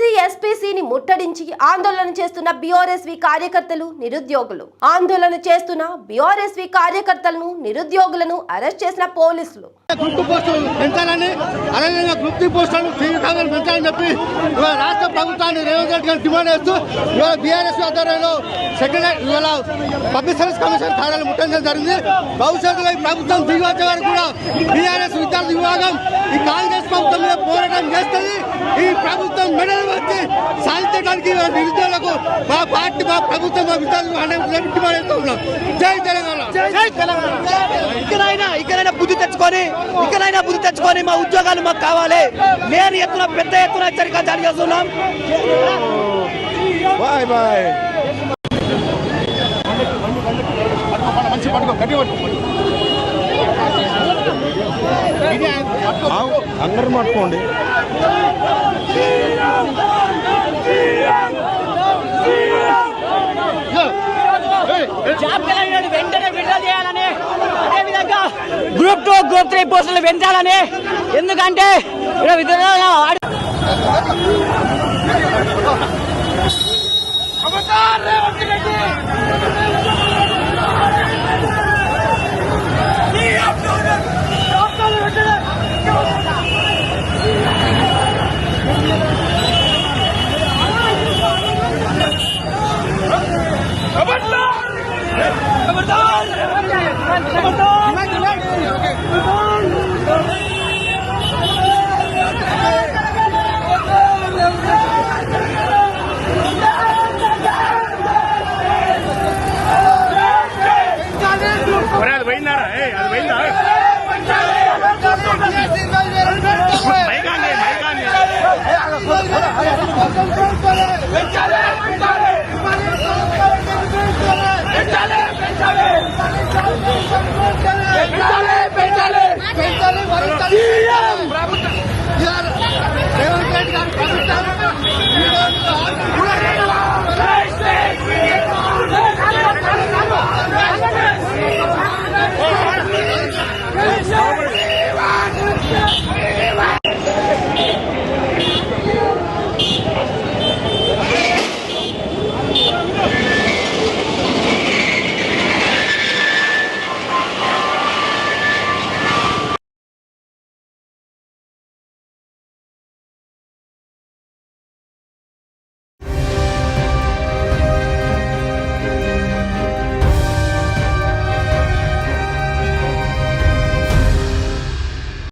RTC ఎస్పీసీని ముట్టడించి ఆందోళన చేస్తున్న BRSV కార్యకర్తలు నిరుద్యోగులు. ఆందోళన చేస్తున్న బీఆర్ఎస్వీ కార్యకర్తలను నిరుద్యోగులను అరెస్ట్ చేసిన పోలీసులు. గ్రూప్ పోస్టులు పెంచాలని, అలాగే గ్రూప్ 3 పోస్టులను తీవ్రంగా పెంచాలని చెప్పి రాష్ట్ర ప్రభుత్వాన్ని రేవంత్ రెడ్డి గారు డిమాండ్ చేస్తూ ఇవాళ బీఆర్ఎస్ ఆధ్వర్యంలో ఇవాళ పబ్లిక్ సర్వీస్ కమిషన్ కార్యాలయం ముట్టడించడం జరిగింది. భవిష్యత్తులో ఈ ప్రభుత్వం దిగి వచ్చే వరకు కూడా బీఆర్ఎస్ విద్యార్థి విభాగం ఈ కాంగ్రెస్ ప్రభుత్వం మీద పోరాటం చేస్తుంది. ఈ ప్రభుత్వం మెడలు వచ్చి సాధించడానికి నిరుద్యోగులకు మా పార్టీ, మా ప్రభుత్వం, మా విద్యార్థులు డిమాండ్ చేస్తూ ఉన్నాం. జై తెలంగాణ, జై తెలంగాణ. ఇకనైనా బుద్ధి తెచ్చుకొని మా ఉద్యోగాలు మాకు కావాలి. నేను పెద్ద ఎత్తున హెచ్చరిక జారీ చేస్తున్నాం. అందరూ పట్టుకోండి. వెంటనే విడుదల చేయాలని, అదేవిధంగా గ్రూప్ 2, గ్రూప్ 3 పోస్టులు పెంచాలని. ఎందుకంటే అది